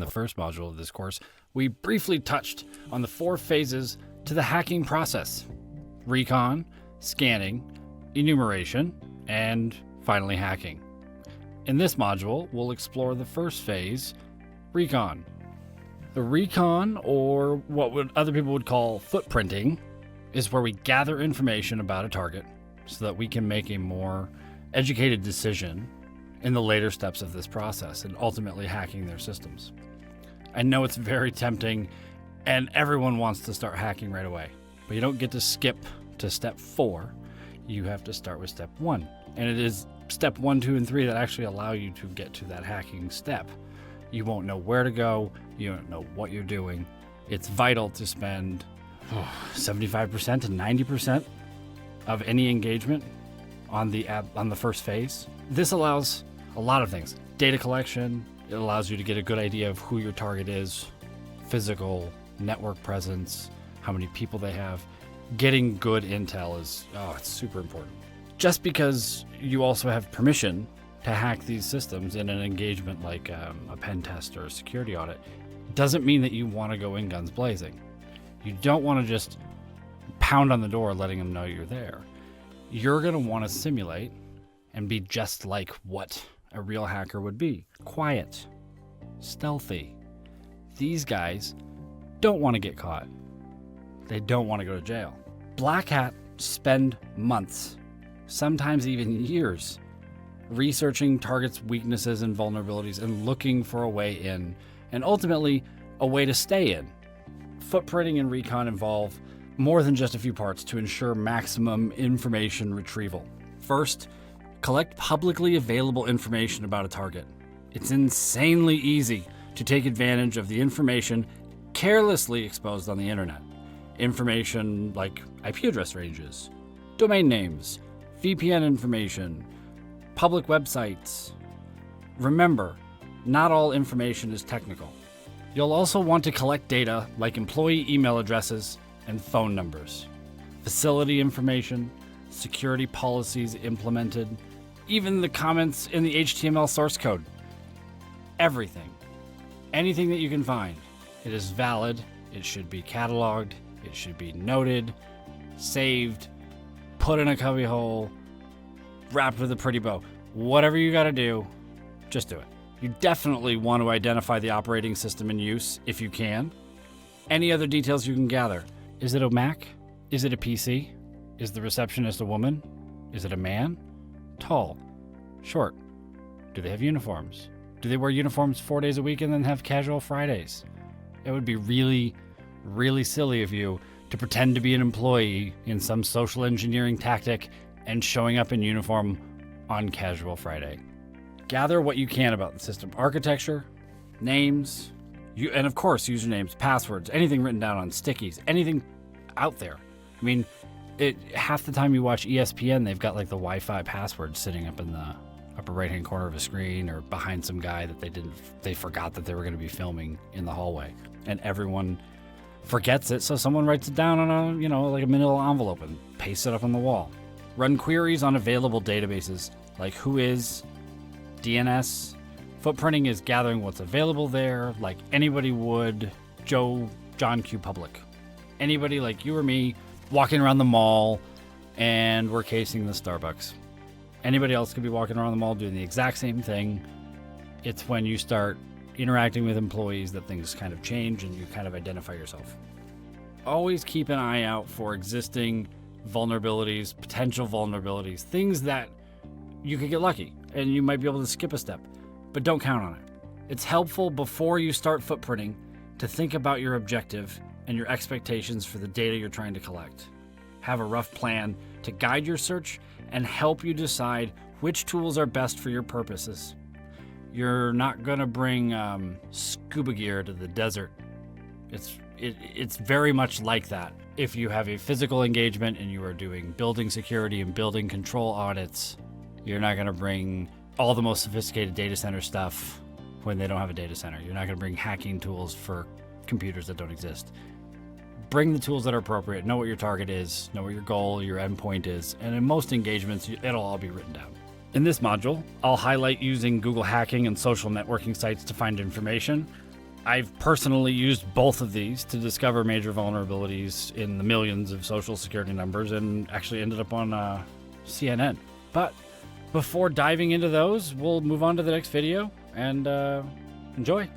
the first module of this course, we briefly touched on the 4 phases to the hacking process: recon, scanning, enumeration, and finally hacking. In this module, we'll explore the first phase, recon. The recon, or what other people would call footprinting, is where we gather information about a target so that we can make a more educated decision in the later steps of this process and ultimately hacking their systems. I know it's very tempting and everyone wants to start hacking right away, but you don't get to skip to step 4. You have to start with step 1. And it is step 1, 2, and 3 that actually allow you to get to that hacking step. You won't know where to go. You don't know what you're doing. It's vital to spend 75% to 90% of any engagement on the first phase. This allows a lot of things. Data collection. It allows you to get a good idea of who your target is, physical, network presence, how many people they have. Getting good intel is, it's super important. Just because you also have permission to hack these systems in an engagement like a pen test or a security audit doesn't mean that you want to go in guns blazing. You don't want to just pound on the door letting them know you're there. You're going to want to simulate and be just like what a real hacker would be. Quiet, stealthy. These guys don't want to get caught. They don't want to go to jail. Black hat spend months, sometimes even years, researching targets' weaknesses and vulnerabilities and looking for a way in, and ultimately a way to stay in. Footprinting and recon involve more than just a few parts to ensure maximum information retrieval. First, collect publicly available information about a target. It's insanely easy to take advantage of the information carelessly exposed on the internet. Information like IP address ranges, domain names, VPN information, public websites. Remember, not all information is technical. You'll also want to collect data like employee email addresses and phone numbers, facility information, security policies implemented, even the comments in the HTML source code. Everything. Anything that you can find. It is valid, it should be cataloged, it should be noted, saved, put in a cubbyhole, wrapped with a pretty bow. Whatever you gotta do, just do it. You definitely want to identify the operating system in use if you can. Any other details you can gather. Is it a Mac? Is it a PC? Is the receptionist a woman? Is it a man? Tall? Short? Do they have uniforms? Do they wear uniforms 4 days a week and then have casual Fridays? It would be really, really silly of you to pretend to be an employee in some social engineering tactic and showing up in uniform on casual Friday. Gather what you can about the system. Architecture, names, and of course usernames, passwords, anything written down on stickies, anything out there. I mean, half the time you watch ESPN, they've got like the Wi-Fi password sitting up in the upper right-hand corner of a screen or behind some guy that they forgot that they were going to be filming in the hallway, and everyone forgets it, so someone writes it down on like a manila envelope and pastes it up on the wall. Run queries on available databases like WHOIS, DNS. Footprinting is gathering what's available there, like anybody would John Q. Public. Anybody like you or me walking around the mall and we're casing the Starbucks. Anybody else could be walking around the mall doing the exact same thing. It's when you start interacting with employees that things kind of change and you kind of identify yourself. Always keep an eye out for existing vulnerabilities, potential vulnerabilities, things that you could get lucky and you might be able to skip a step, but don't count on it. It's helpful before you start footprinting to think about your objective and your expectations for the data you're trying to collect. Have a rough plan to guide your search and help you decide which tools are best for your purposes. You're not going to bring scuba gear to the desert. It's very much like that. If you have a physical engagement and you are doing building security and building control audits, you're not going to bring all the most sophisticated data center stuff when they don't have a data center. You're not going to bring hacking tools for computers that don't exist. Bring the tools that are appropriate, know what your target is, know what your goal, your endpoint is, and in most engagements, it'll all be written down. In this module, I'll highlight using Google hacking and social networking sites to find information. I've personally used both of these to discover major vulnerabilities in the millions of social security numbers and actually ended up on CNN. But before diving into those, we'll move on to the next video and enjoy.